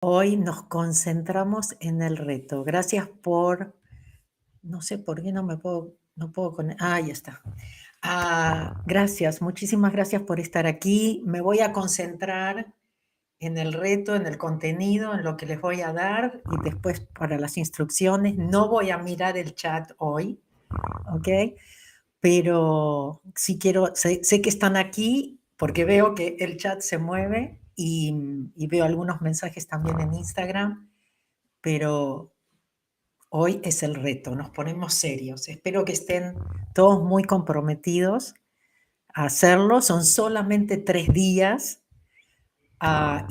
Hoy nos concentramos en el reto. Gracias por, no sé por qué no puedo ya está. Gracias, muchísimas gracias por estar aquí. Me voy a concentrar en el reto, en el contenido, en lo que les voy a dar y después para las instrucciones. No voy a mirar el chat hoy, ¿ok? Pero sí quiero, sé que están aquí porque veo que el chat se mueve y veo algunos mensajes también en Instagram, pero hoy es el reto, nos ponemos serios. Espero que estén todos muy comprometidos a hacerlo. Son solamente 3 días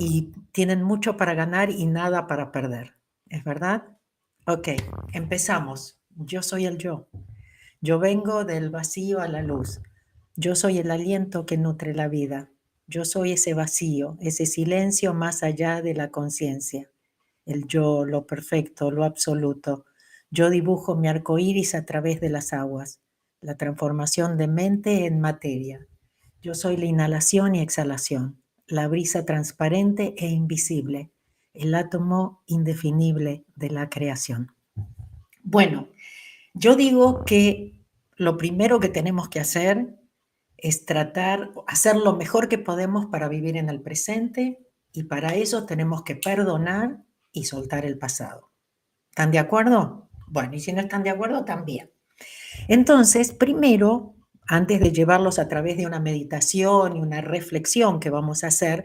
y tienen mucho para ganar y nada para perder. ¿Es verdad? Ok, empezamos. Yo soy el yo. Yo vengo del vacío a la luz. Yo soy el aliento que nutre la vida. Yo soy ese vacío, ese silencio más allá de la conciencia. El yo, lo perfecto, lo absoluto. Yo dibujo mi arco iris a través de las aguas, la transformación de mente en materia. Yo soy la inhalación y exhalación, la brisa transparente e invisible, el átomo indefinible de la creación. Bueno, yo digo que lo primero que tenemos que hacer es hacer lo mejor que podemos para vivir en el presente y para eso tenemos que perdonar y soltar el pasado. ¿Están de acuerdo? Bueno, y si no están de acuerdo, también. Entonces, primero, antes de llevarlos a través de una meditación y una reflexión que vamos a hacer,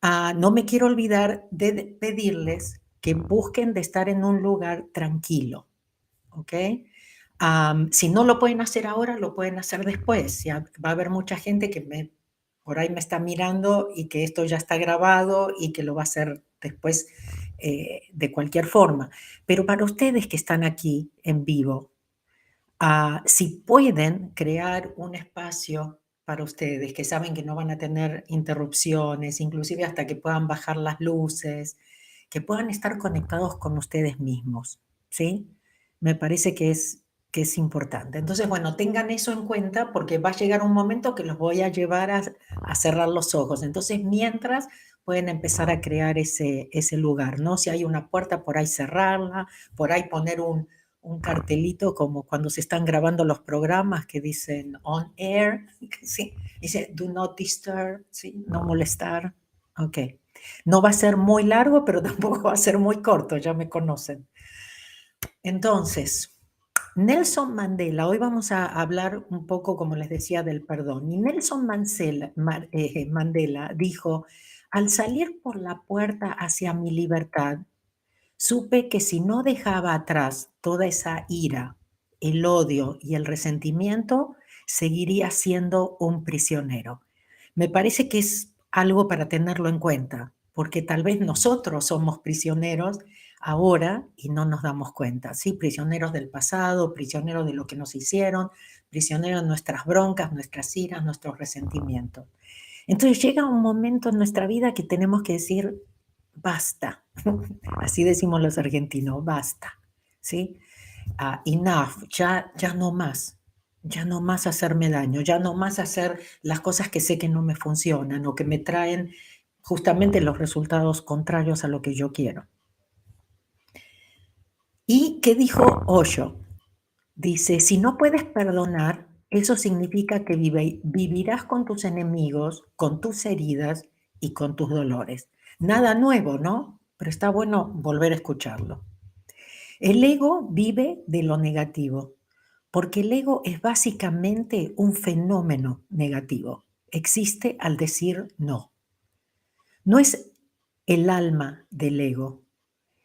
no me quiero olvidar de pedirles que busquen de estar en un lugar tranquilo, ¿ok? Si no lo pueden hacer ahora, lo pueden hacer después. Ya va a haber mucha gente que por ahí me está mirando y que esto ya está grabado y que lo va a hacer después de cualquier forma. Pero para ustedes que están aquí en vivo, si pueden crear un espacio para ustedes, que saben que no van a tener interrupciones, inclusive hasta que puedan bajar las luces, que puedan estar conectados con ustedes mismos, ¿sí? Me parece que es importante. Entonces, bueno, tengan eso en cuenta porque va a llegar un momento que los voy a llevar a cerrar los ojos. Entonces, mientras pueden empezar a crear ese lugar, ¿no? Si hay una puerta, por ahí cerrarla, por ahí poner un cartelito como cuando se están grabando los programas que dicen on air, ¿sí? Dice do not disturb, ¿sí? No molestar. Ok. No va a ser muy largo, pero tampoco va a ser muy corto, ya me conocen. Entonces, Nelson Mandela, hoy vamos a hablar un poco, como les decía, del perdón. Y Nelson Mandela dijo, al salir por la puerta hacia mi libertad, supe que si no dejaba atrás toda esa ira, el odio y el resentimiento, seguiría siendo un prisionero. Me parece que es algo para tenerlo en cuenta, porque tal vez nosotros somos prisioneros ahora y no nos damos cuenta, ¿sí? Prisioneros del pasado, prisioneros de lo que nos hicieron, prisioneros de nuestras broncas, nuestras iras, nuestros resentimientos. Entonces llega un momento en nuestra vida que tenemos que decir, basta. Así decimos los argentinos, basta. ¿Sí? Enough, ya no más. Ya no más hacerme daño, ya no más hacer las cosas que sé que no me funcionan o que me traen justamente los resultados contrarios a lo que yo quiero. ¿Y qué dijo Osho? Dice, si no puedes perdonar, eso significa que vivirás con tus enemigos, con tus heridas y con tus dolores. Nada nuevo, ¿no? Pero está bueno volver a escucharlo. El ego vive de lo negativo, porque el ego es básicamente un fenómeno negativo. Existe al decir no. No es el alma del ego.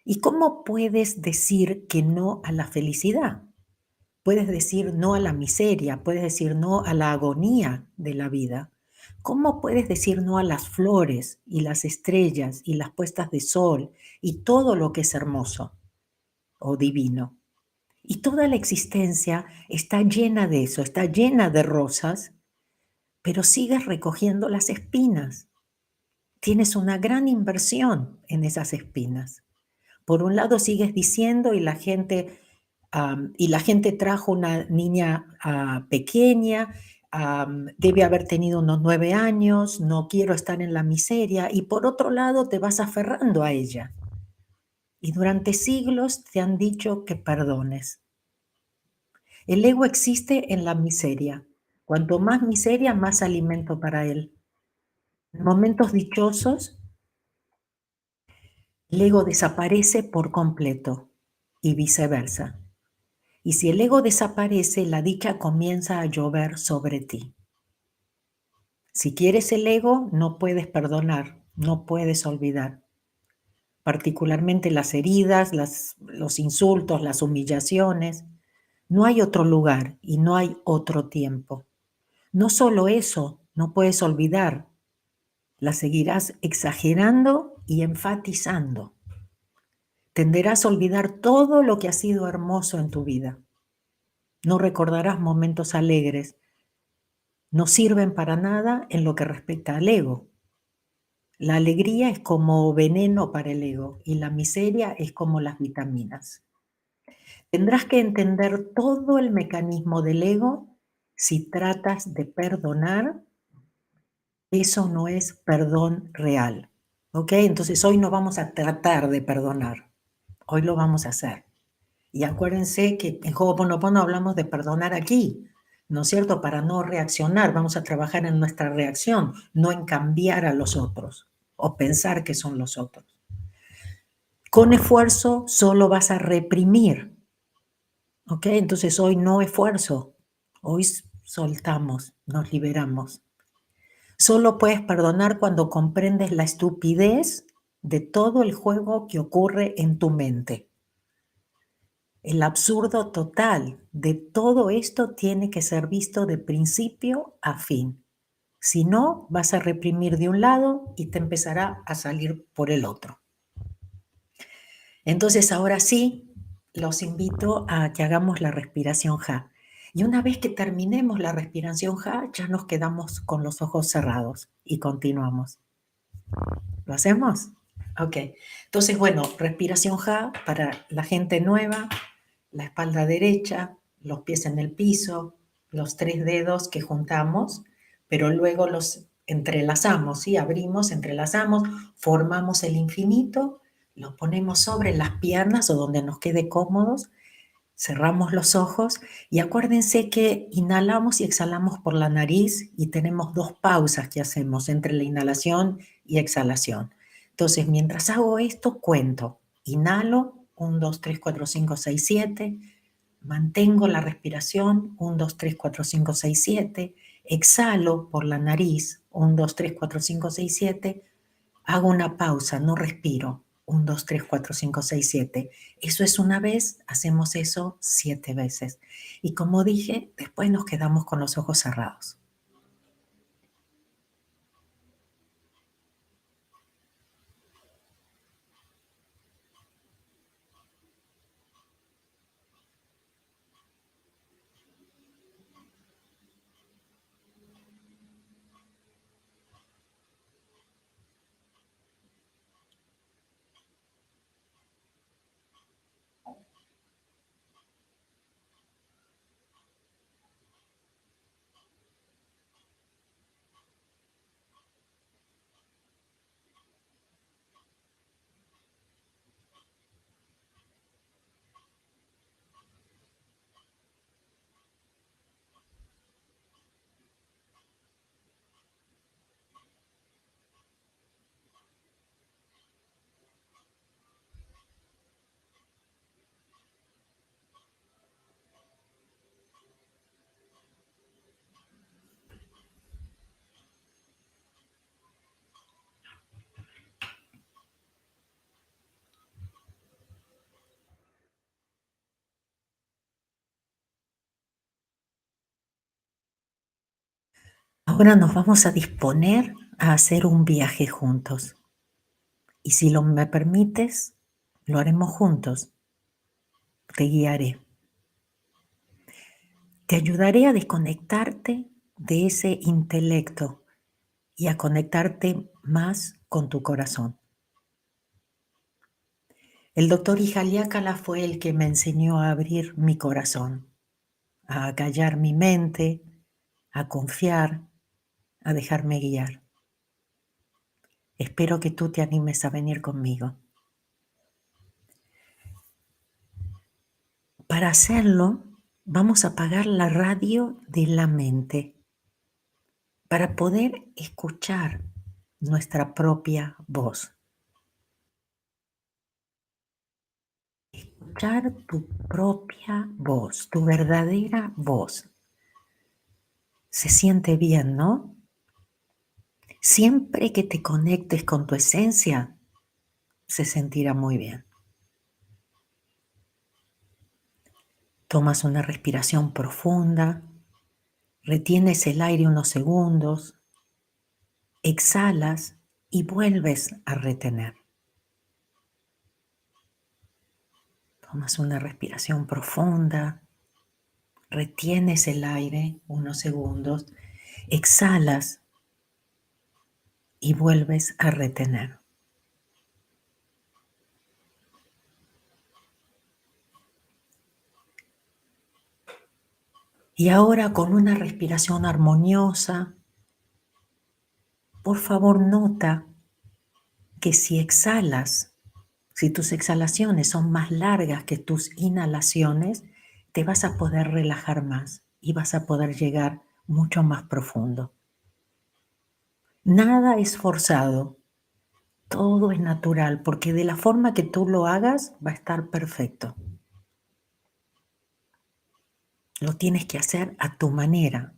¿Y cómo puedes decir que no a la felicidad? Puedes decir no a la miseria, puedes decir no a la agonía de la vida. ¿Cómo puedes decir no a las flores y las estrellas y las puestas de sol y todo lo que es hermoso o divino? Y toda la existencia está llena de eso, está llena de rosas, pero sigues recogiendo las espinas. Tienes una gran inversión en esas espinas. Por un lado sigues diciendo y la gente trajo una niña pequeña debe haber tenido unos 9 años, no quiero estar en la miseria, y por otro lado te vas aferrando a ella. Y durante siglos te han dicho que perdones. El ego existe en la miseria. Cuanto más miseria, más alimento para él. En momentos dichosos, el ego desaparece por completo y viceversa. Y si el ego desaparece, la dicha comienza a llover sobre ti. Si quieres el ego, no puedes perdonar, no puedes olvidar. Particularmente las heridas, los insultos, las humillaciones. No hay otro lugar y no hay otro tiempo. No solo eso, no puedes olvidar, la seguirás exagerando y enfatizando. Tenderás a olvidar todo lo que ha sido hermoso en tu vida. No recordarás momentos alegres. No sirven para nada en lo que respecta al ego. La alegría es como veneno para el ego y la miseria es como las vitaminas. Tendrás que entender todo el mecanismo del ego si tratas de perdonar. Eso no es perdón real, ¿ok? Entonces hoy no vamos a tratar de perdonar, hoy lo vamos a hacer. Y acuérdense que en Ho'oponopono hablamos de perdonar aquí, ¿no es cierto? Para no reaccionar, vamos a trabajar en nuestra reacción, no en cambiar a los otros o pensar que son los otros. Con esfuerzo solo vas a reprimir, ¿ok? Entonces hoy no esfuerzo, hoy soltamos, nos liberamos. Solo puedes perdonar cuando comprendes la estupidez de todo el juego que ocurre en tu mente. El absurdo total de todo esto tiene que ser visto de principio a fin. Si no, vas a reprimir de un lado y te empezará a salir por el otro. Entonces, ahora sí, los invito a que hagamos la respiración Ja. Y una vez que terminemos la respiración Ja, ya nos quedamos con los ojos cerrados y continuamos. ¿Lo hacemos? Ok. Entonces, bueno, respiración Ja para la gente nueva, la espalda derecha, los pies en el piso, los 3 dedos que juntamos, pero luego los entrelazamos, ¿sí? Abrimos, entrelazamos, formamos el infinito, lo ponemos sobre las piernas o donde nos quede cómodos, cerramos los ojos y acuérdense que inhalamos y exhalamos por la nariz y tenemos 2 pausas que hacemos entre la inhalación y exhalación. Entonces, mientras hago esto, cuento. Inhalo, 1, 2, 3, 4, 5, 6, 7. Mantengo la respiración, 1, 2, 3, 4, 5, 6, 7. Exhalo por la nariz, 1, 2, 3, 4, 5, 6, 7. Hago una pausa, no respiro. 1, 2, 3, 4, 5, 6, 7. Eso es una vez, hacemos eso 7 veces. Y como dije, después nos quedamos con los ojos cerrados. Ahora nos vamos a disponer a hacer un viaje juntos. Y si lo me permites, lo haremos juntos. Te guiaré. Te ayudaré a desconectarte de ese intelecto y a conectarte más con tu corazón. El doctor Ijaliácala fue el que me enseñó a abrir mi corazón, a callar mi mente, a confiar, a dejarme guiar. Espero que tú te animes a venir conmigo. Para hacerlo, vamos a apagar la radio de la mente para poder escuchar nuestra propia voz. Escuchar tu propia voz, tu verdadera voz. Se siente bien, ¿no? Siempre que te conectes con tu esencia, se sentirá muy bien. Tomas una respiración profunda, retienes el aire unos segundos, exhalas y vuelves a retener. Tomas una respiración profunda, retienes el aire unos segundos, exhalas y vuelves a retener. Y ahora con una respiración armoniosa, por favor nota que si exhalas, si tus exhalaciones son más largas que tus inhalaciones, te vas a poder relajar más y vas a poder llegar mucho más profundo. Nada es forzado, todo es natural, porque de la forma que tú lo hagas va a estar perfecto. Lo tienes que hacer a tu manera,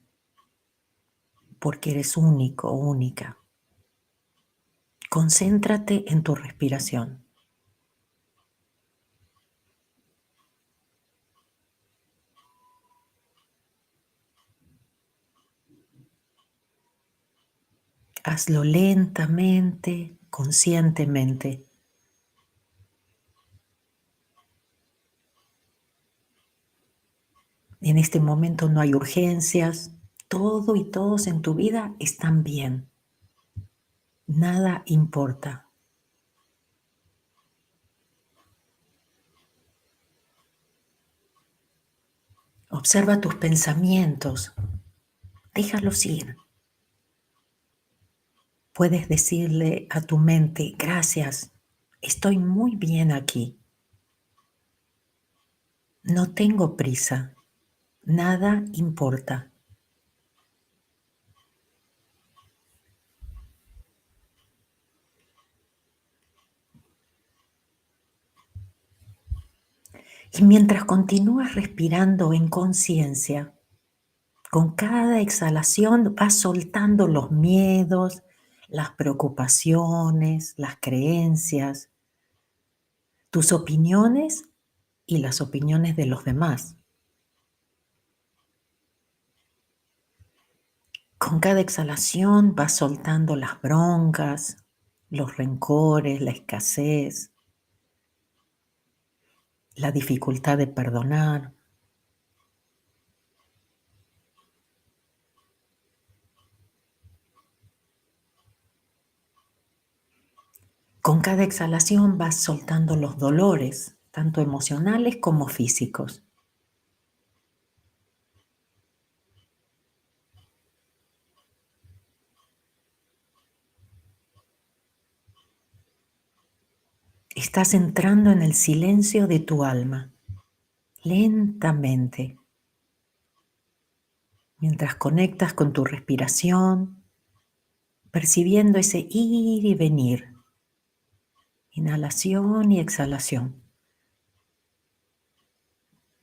porque eres único o única. Concéntrate en tu respiración. Hazlo lentamente, conscientemente. En este momento no hay urgencias. Todo y todos en tu vida están bien. Nada importa. Observa tus pensamientos. Déjalos ir. Puedes decirle a tu mente, gracias, estoy muy bien aquí. No tengo prisa. Nada importa. Y mientras continúas respirando en conciencia, con cada exhalación vas soltando los miedos, las preocupaciones, las creencias, tus opiniones y las opiniones de los demás. Con cada exhalación vas soltando las broncas, los rencores, la escasez, la dificultad de perdonar. Con cada exhalación vas soltando los dolores, tanto emocionales como físicos. Estás entrando en el silencio de tu alma, lentamente, mientras conectas con tu respiración, percibiendo ese ir y venir, inhalación y exhalación,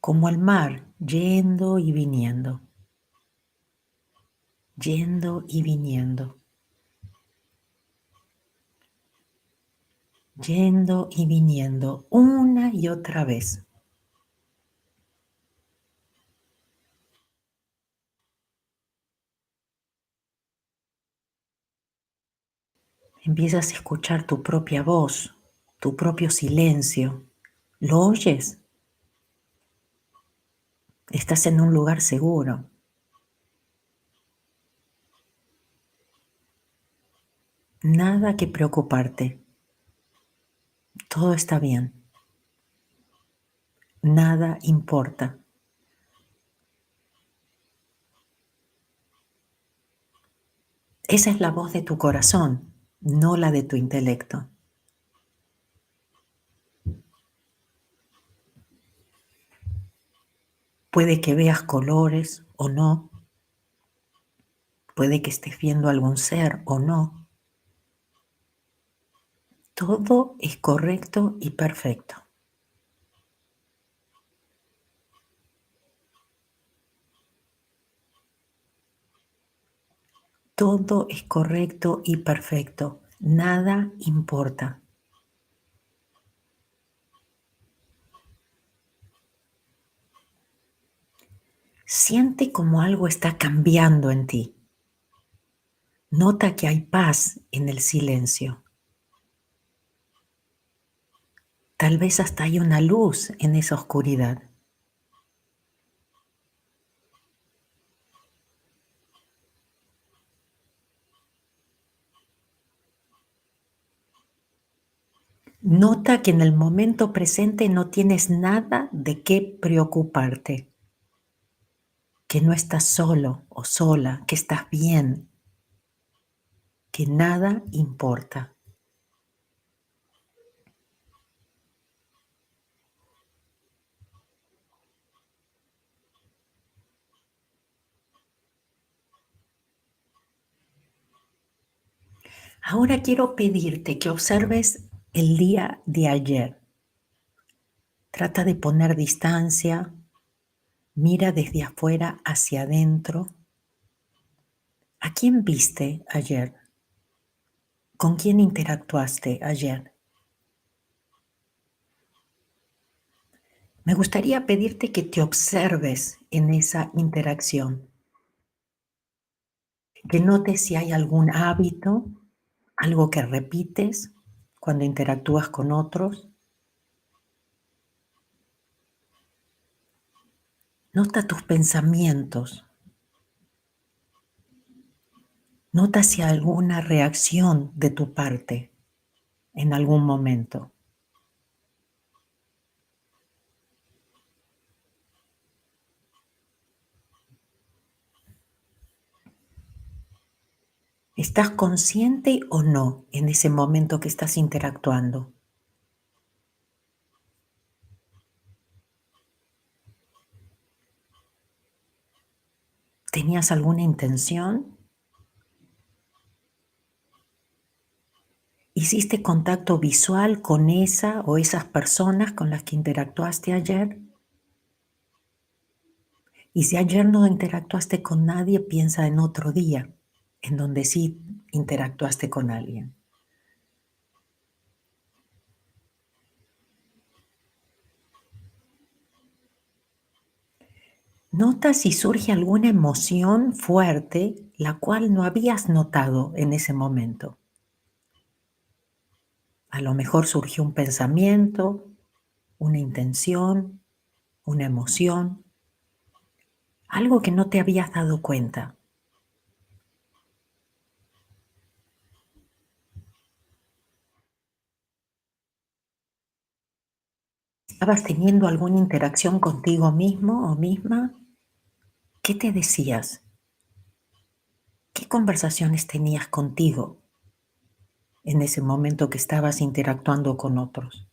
como el mar yendo y viniendo, yendo y viniendo, yendo y viniendo, una y otra vez. Empiezas a escuchar tu propia voz, tu propio silencio. ¿Lo oyes? Estás en un lugar seguro. Nada que preocuparte. Todo está bien. Nada importa. Esa es la voz de tu corazón, no la de tu intelecto. Puede que veas colores o no, puede que estés viendo algún ser o no. Todo es correcto y perfecto. Todo es correcto y perfecto. Nada importa. Siente como algo está cambiando en ti. Nota que hay paz en el silencio. Tal vez hasta hay una luz en esa oscuridad. Nota que en el momento presente no tienes nada de qué preocuparte, que no estás solo o sola, que estás bien, que nada importa. Ahora quiero pedirte que observes el día de ayer. Trata de poner distancia, mira desde afuera hacia adentro. ¿A quién viste ayer? ¿Con quién interactuaste ayer? Me gustaría pedirte que te observes en esa interacción, que notes si hay algún hábito, algo que repites cuando interactúas con otros. Nota tus pensamientos, nota si hay alguna reacción de tu parte en algún momento. ¿Estás consciente o no en ese momento que estás interactuando? ¿Tenías alguna intención? ¿Hiciste contacto visual con esa o esas personas con las que interactuaste ayer? Y si ayer no interactuaste con nadie, piensa en otro día, en donde sí interactuaste con alguien. Nota si surge alguna emoción fuerte, la cual no habías notado en ese momento. A lo mejor surgió un pensamiento, una intención, una emoción, algo que no te habías dado cuenta. ¿Estabas teniendo alguna interacción contigo mismo o misma? ¿Qué te decías? ¿Qué conversaciones tenías contigo en ese momento que estabas interactuando con otros?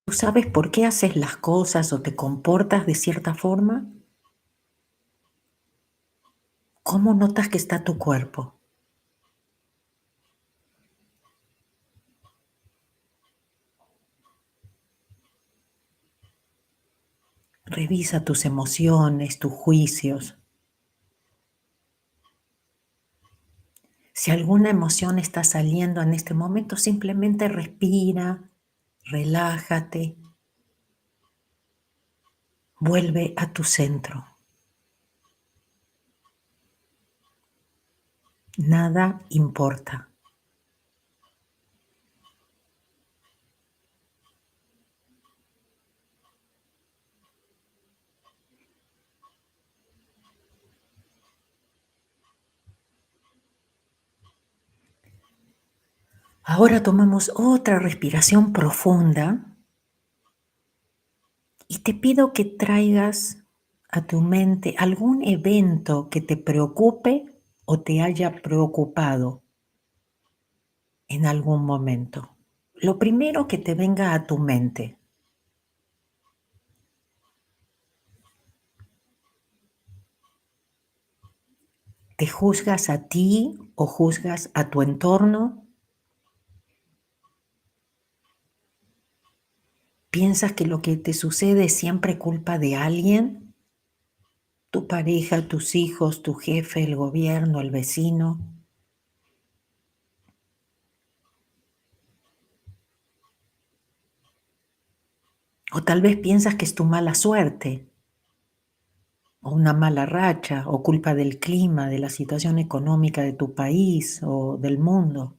¿Tú sabes por qué haces las cosas o te comportas de cierta forma? ¿Cómo notas que está tu cuerpo? Revisa tus emociones, tus juicios. Si alguna emoción está saliendo en este momento, simplemente respira, relájate, vuelve a tu centro. Nada importa. Ahora tomamos otra respiración profunda y te pido que traigas a tu mente algún evento que te preocupe o te haya preocupado en algún momento. Lo primero que te venga a tu mente. ¿Te juzgas a ti o juzgas a tu entorno? ¿Piensas que lo que te sucede es siempre culpa de alguien? ¿Tu pareja, tus hijos, tu jefe, el gobierno, el vecino? O tal vez piensas que es tu mala suerte, o una mala racha, o culpa del clima, de la situación económica de tu país o del mundo.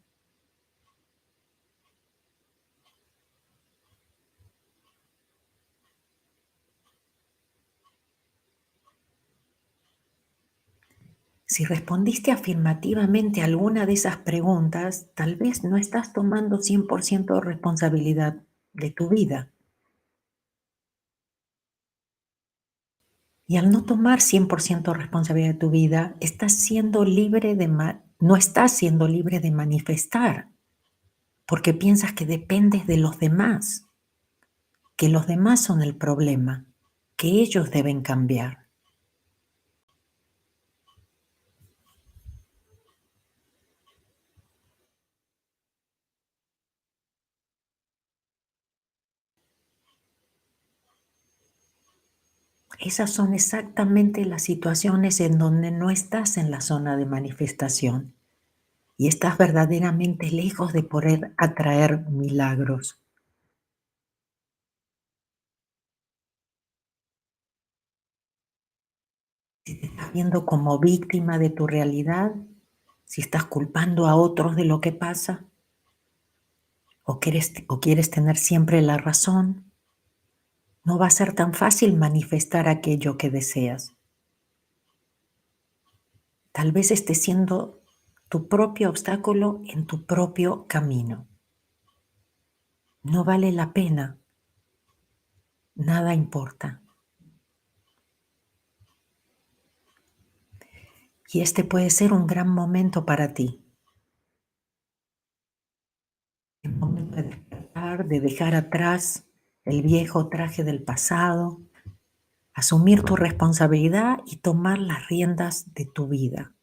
Si respondiste afirmativamente a alguna de esas preguntas, tal vez no estás tomando 100% responsabilidad de tu vida. Y al no tomar 100% responsabilidad de tu vida, estás siendo libre no estás siendo libre de manifestar, porque piensas que dependes de los demás, que los demás son el problema, que ellos deben cambiar. Esas son exactamente las situaciones en donde no estás en la zona de manifestación y estás verdaderamente lejos de poder atraer milagros. Si te estás viendo como víctima de tu realidad, si estás culpando a otros de lo que pasa, o quieres tener siempre la razón, no va a ser tan fácil manifestar aquello que deseas. Tal vez esté siendo tu propio obstáculo en tu propio camino. No vale la pena, nada importa. Y este puede ser un gran momento para ti. El momento de despertar, de dejar atrás el viejo traje del pasado, asumir tu responsabilidad y tomar las riendas de tu vida.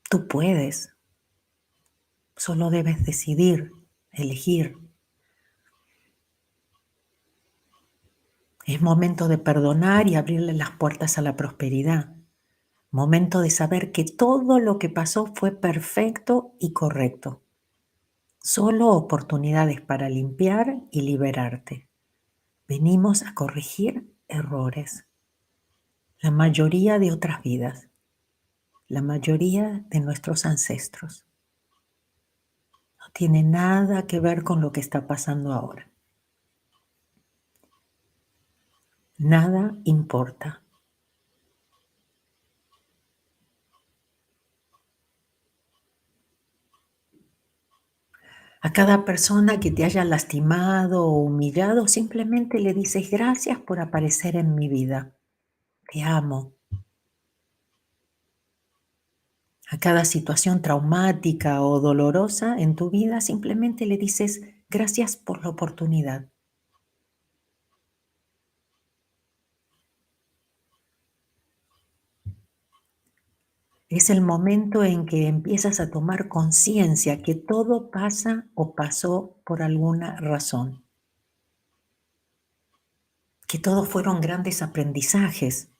Tú puedes, solo debes decidir, elegir. Es momento de perdonar y abrirle las puertas a la prosperidad. Momento de saber que todo lo que pasó fue perfecto y correcto. Solo oportunidades para limpiar y liberarte. Venimos a corregir errores. La mayoría de otras vidas. La mayoría de nuestros ancestros. No tiene nada que ver con lo que está pasando ahora. Nada importa. A cada persona que te haya lastimado o humillado, simplemente le dices gracias por aparecer en mi vida. Te amo. A cada situación traumática o dolorosa en tu vida, simplemente le dices gracias por la oportunidad. Es el momento en que empiezas a tomar conciencia que todo pasa o pasó por alguna razón, que todos fueron grandes aprendizajes,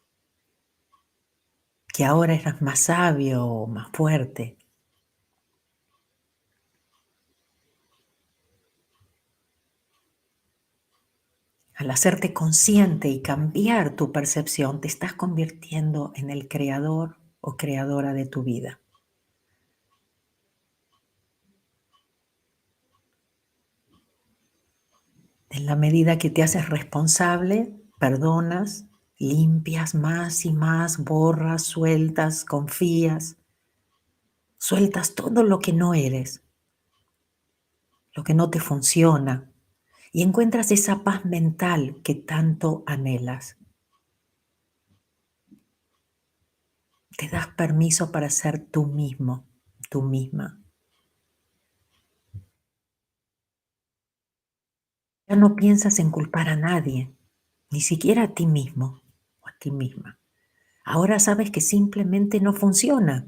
que ahora eras más sabio o más fuerte. Al hacerte consciente y cambiar tu percepción, te estás convirtiendo en el creador o creadora de tu vida. En la medida que te haces responsable, perdonas, limpias más y más, borras, sueltas, confías, sueltas todo lo que no eres. lo que no te funciona, y encuentras esa paz mental que tanto anhelas. Te das permiso para ser tú mismo, tú misma. Ya no piensas en culpar a nadie, ni siquiera a ti mismo o a ti misma. Ahora sabes que simplemente no funciona,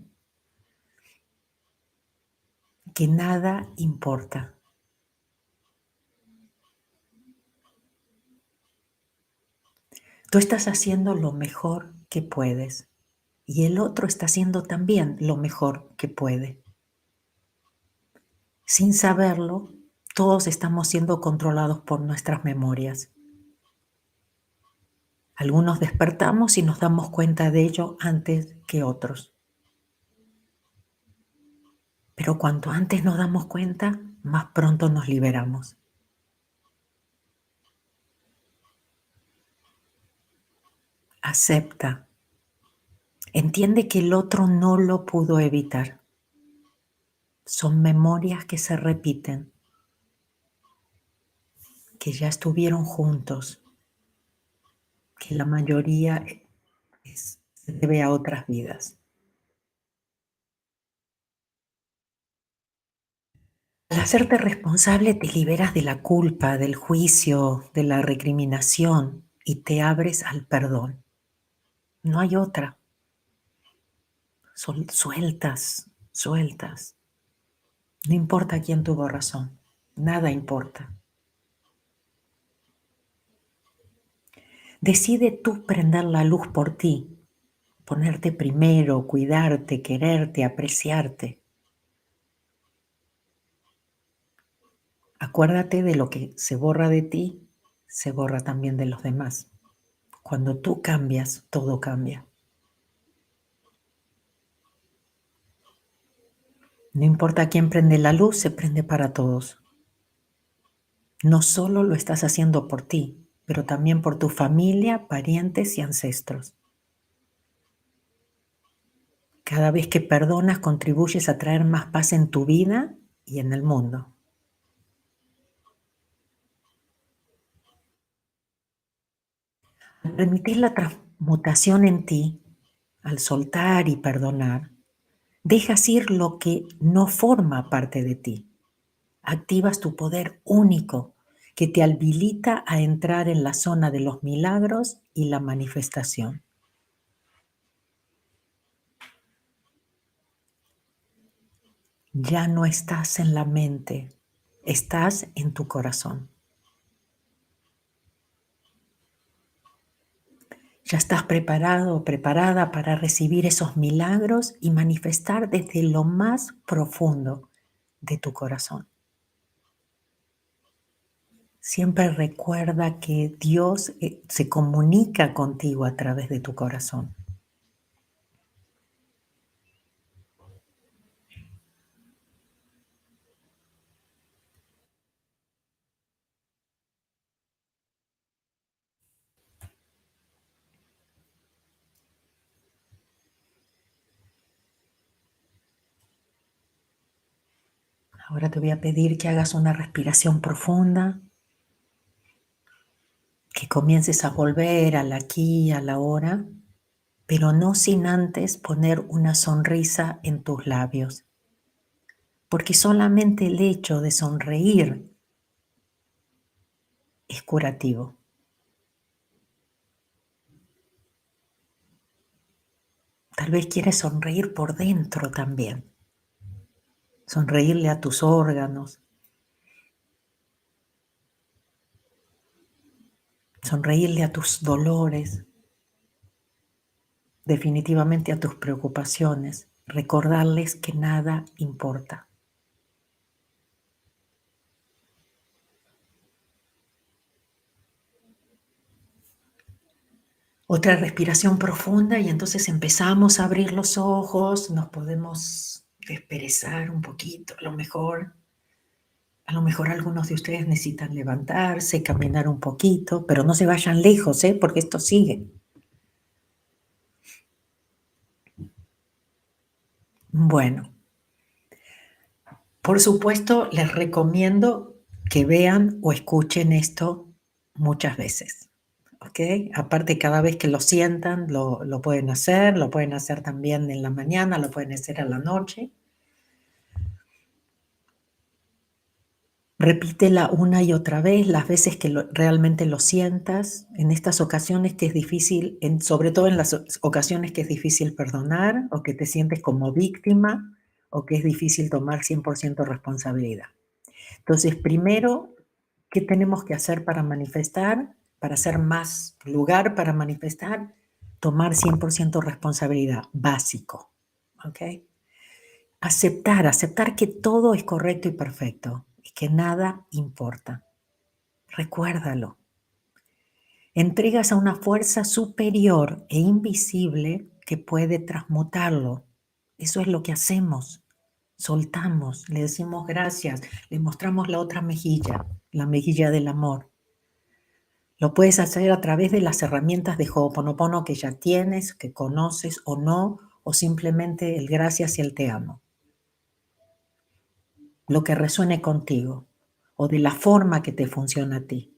que nada importa. Tú estás haciendo lo mejor que puedes y el otro está haciendo también lo mejor que puede. Sin saberlo, todos estamos siendo controlados por nuestras memorias. Algunos despertamos y nos damos cuenta de ello antes que otros. Pero cuanto antes nos damos cuenta, más pronto nos liberamos. Acepta. Entiende que el otro no lo pudo evitar. Son memorias que se repiten, que ya estuvieron juntos, que la mayoría se debe a otras vidas. Al hacerte responsable te liberas de la culpa, del juicio, de la recriminación y te abres al perdón. No hay otra. Sueltas, sueltas. No importa quién tuvo razón. Nada importa. Decide tú prender la luz por ti, ponerte primero, cuidarte, quererte, apreciarte. Acuérdate de lo que se borra de ti, se borra también de los demás. Cuando tú cambias, todo cambia. No importa quién prende la luz, se prende para todos. No solo lo estás haciendo por ti, pero también por tu familia, parientes y ancestros. Cada vez que perdonas, contribuyes a traer más paz en tu vida y en el mundo. Al permitir la transmutación en ti, al soltar y perdonar, dejas ir lo que no forma parte de ti. Activas tu poder único que te habilita a entrar en la zona de los milagros y la manifestación. Ya no estás en la mente, estás en tu corazón. Ya estás preparado o preparada para recibir esos milagros y manifestar desde lo más profundo de tu corazón. Siempre recuerda que Dios se comunica contigo a través de tu corazón. Ahora te voy a pedir que hagas una respiración profunda, que comiences a volver al aquí, a la hora, pero no sin antes poner una sonrisa en tus labios, porque solamente el hecho de sonreír es curativo. Tal vez quieres sonreír por dentro también, sonreírle a tus órganos, sonreírle a tus dolores, definitivamente a tus preocupaciones, recordarles que nada importa. Otra respiración profunda y entonces empezamos a abrir los ojos, nos podemos desperezar un poquito, a lo mejor algunos de ustedes necesitan levantarse, caminar un poquito, pero no se vayan lejos, porque esto sigue. Bueno, Por supuesto, les recomiendo que vean o escuchen esto muchas veces, ¿ok? Aparte, cada vez que lo sientan, lo pueden hacer también en la mañana, lo pueden hacer a la noche. Repítela una y otra vez, las veces que realmente lo sientas, en estas ocasiones que es difícil, sobre todo en las ocasiones que es difícil perdonar o que te sientes como víctima o que es difícil tomar 100% responsabilidad. Entonces, primero, ¿qué tenemos que hacer para manifestar? Para hacer más lugar para manifestar, tomar 100% responsabilidad, básico, ¿ok? Aceptar que todo es correcto y perfecto y que nada importa. Recuérdalo. Entregas a una fuerza superior e invisible que puede transmutarlo. Eso es lo que hacemos. Soltamos, le decimos gracias, le mostramos la otra mejilla, la mejilla del amor. Lo puedes hacer a través de las herramientas de Ho'oponopono que ya tienes, que conoces o no, o simplemente el gracias y el te amo. Lo que resuene contigo o de la forma que te funciona a ti.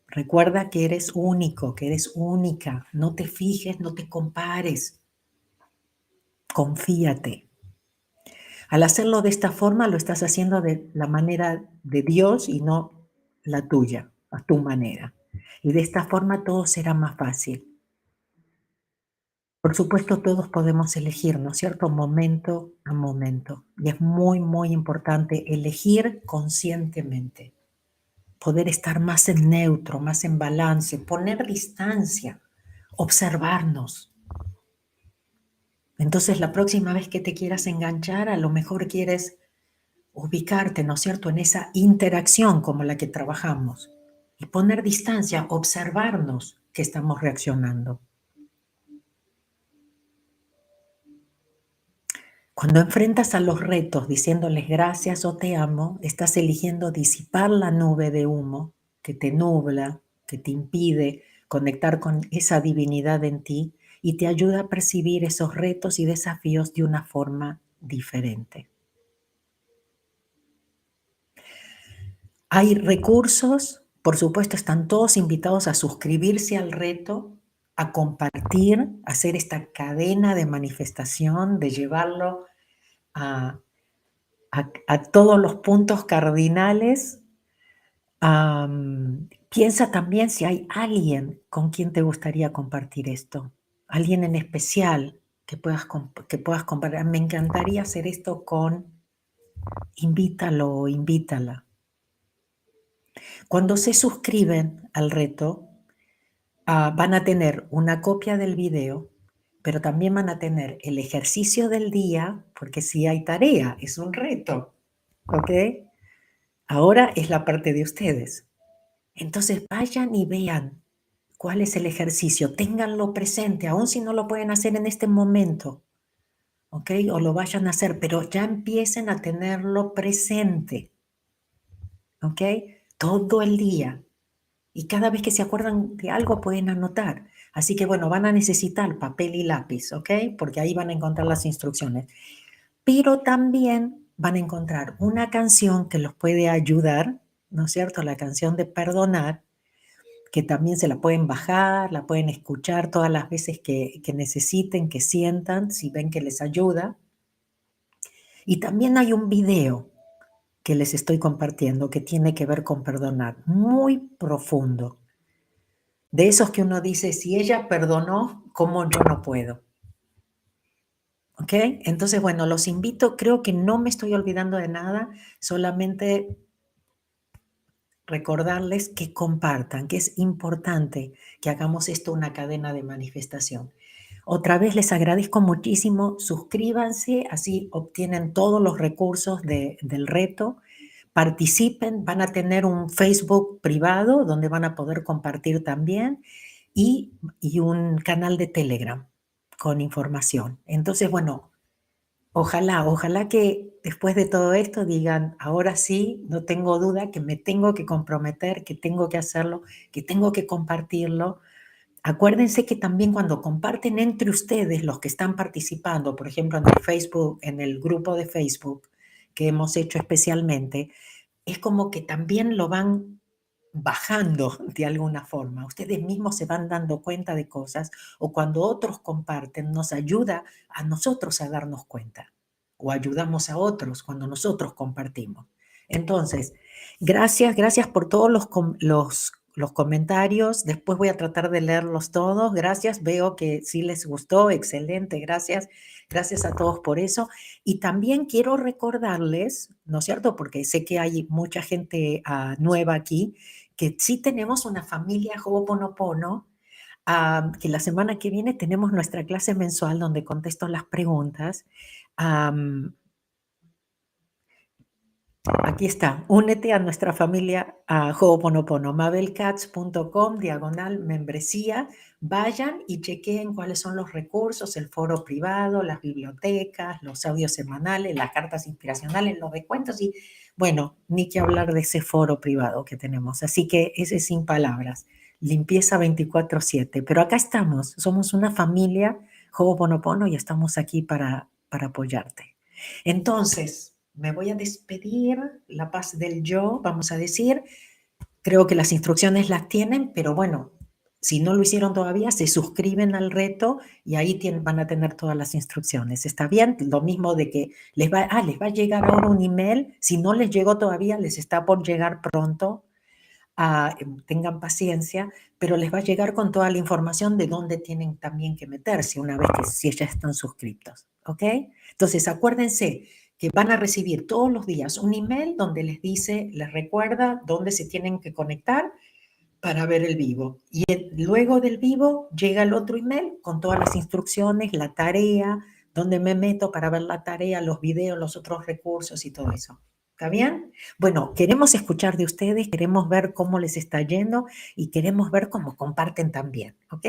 Recuerda que eres único, que eres única. No te fijes, no te compares. Confíate. Al hacerlo de esta forma, lo estás haciendo de la manera de Dios y no la tuya, a tu manera. Y de esta forma todo será más fácil. Por supuesto, todos podemos elegir, ¿no es cierto? Momento a momento. Y es muy, muy importante elegir conscientemente. Poder estar más en neutro, más en balance, poner distancia, observarnos. Entonces, la próxima vez que te quieras enganchar, a lo mejor quieres ubicarte, ¿no es cierto?, en esa interacción como la que trabajamos y poner distancia, observarnos que estamos reaccionando. Cuando enfrentas a los retos diciéndoles gracias o te amo, estás eligiendo disipar la nube de humo que te nubla, que te impide conectar con esa divinidad en ti y te ayuda a percibir esos retos y desafíos de una forma diferente. Hay recursos, por supuesto, están todos invitados a suscribirse al reto, a compartir, a hacer esta cadena de manifestación, de llevarlo a todos los puntos cardinales. Piensa también si hay alguien con quien te gustaría compartir esto, alguien en especial que puedas compartir. Me encantaría hacer esto con, invítalo o invítala. Cuando se suscriben al reto, van a tener una copia del video, pero también van a tener el ejercicio del día, porque si hay tarea, es un reto, ¿ok? Ahora es la parte de ustedes. Entonces vayan y vean cuál es el ejercicio, ténganlo presente, aun si no lo pueden hacer en este momento, ¿ok? O lo vayan a hacer, pero ya empiecen a tenerlo presente, ¿ok? Todo el día. Y cada vez que se acuerdan de algo pueden anotar. Así que bueno, van a necesitar papel y lápiz, ¿ok? Porque ahí van a encontrar las instrucciones. Pero también van a encontrar una canción que los puede ayudar, ¿no es cierto? La canción de perdonar, que también se la pueden bajar, la pueden escuchar todas las veces que necesiten, que sientan, si ven que les ayuda. Y también hay un video que les estoy compartiendo que tiene que ver con perdonar, muy profundo. De esos que uno dice, si ella perdonó, ¿cómo yo no puedo? ¿Ok? Entonces, bueno, los invito, creo que no me estoy olvidando de nada, solamente recordarles que compartan, que es importante que hagamos esto una cadena de manifestación. Otra vez les agradezco muchísimo, suscríbanse, así obtienen todos los recursos del reto, participen, van a tener un Facebook privado donde van a poder compartir también y un canal de Telegram con información. Entonces, bueno, ojalá que después de todo esto digan, ahora sí, no tengo duda que me tengo que comprometer, que tengo que hacerlo, que tengo que compartirlo. Acuérdense que también cuando comparten entre ustedes los que están participando, por ejemplo, en el Facebook, en el grupo de Facebook, que hemos hecho especialmente, es como que también lo van bajando de alguna forma. Ustedes mismos se van dando cuenta de cosas o cuando otros comparten nos ayuda a nosotros a darnos cuenta o ayudamos a otros cuando nosotros compartimos. Entonces, gracias por todos los comentarios. Después voy a tratar de leerlos todos. Gracias, veo que sí les gustó. Excelente, gracias. Gracias a todos por eso. Y también quiero recordarles, ¿no es cierto? Porque sé que hay mucha gente nueva aquí, que sí tenemos una familia Ho'oponopono, que la semana que viene tenemos nuestra clase mensual donde contesto las preguntas. Aquí está, únete a nuestra familia Ho'oponopono, mabelcats.com/membresía. Vayan y chequeen cuáles son los recursos, el foro privado, las bibliotecas, los audios semanales, las cartas inspiracionales, los descuentos y, bueno, ni que hablar de ese foro privado que tenemos. Así que ese es sin palabras, limpieza 24/7. Pero acá estamos, somos una familia Ho'oponopono y estamos aquí para apoyarte. Entonces, me voy a despedir, la paz del yo, vamos a decir. Creo que las instrucciones las tienen, pero bueno, si no lo hicieron todavía, se suscriben al reto y ahí van a tener todas las instrucciones. ¿Está bien? Lo mismo de que les va a llegar ahora un email. Si no les llegó todavía, les está por llegar pronto. Tengan paciencia, pero les va a llegar con toda la información de dónde tienen también que meterse una vez que si ya están suscriptos, ¿ok? Entonces, acuérdense que van a recibir todos los días un email donde les dice, les recuerda dónde se tienen que conectar para ver el vivo. Y luego del vivo llega el otro email con todas las instrucciones, la tarea, dónde me meto para ver la tarea, los videos, los otros recursos y todo eso. ¿Está bien? Bueno, queremos escuchar de ustedes, queremos ver cómo les está yendo y queremos ver cómo comparten también, ¿ok?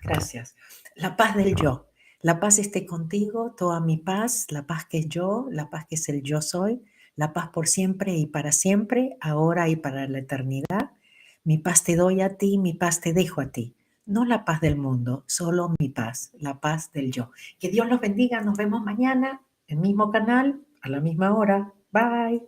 Gracias. La paz del yo. La paz esté contigo, toda mi paz, la paz que es yo, la paz que es el yo soy, la paz por siempre y para siempre, ahora y para la eternidad. Mi paz te doy a ti, mi paz te dejo a ti. No la paz del mundo, solo mi paz, la paz del yo. Que Dios los bendiga, nos vemos mañana, el mismo canal, a la misma hora. Bye.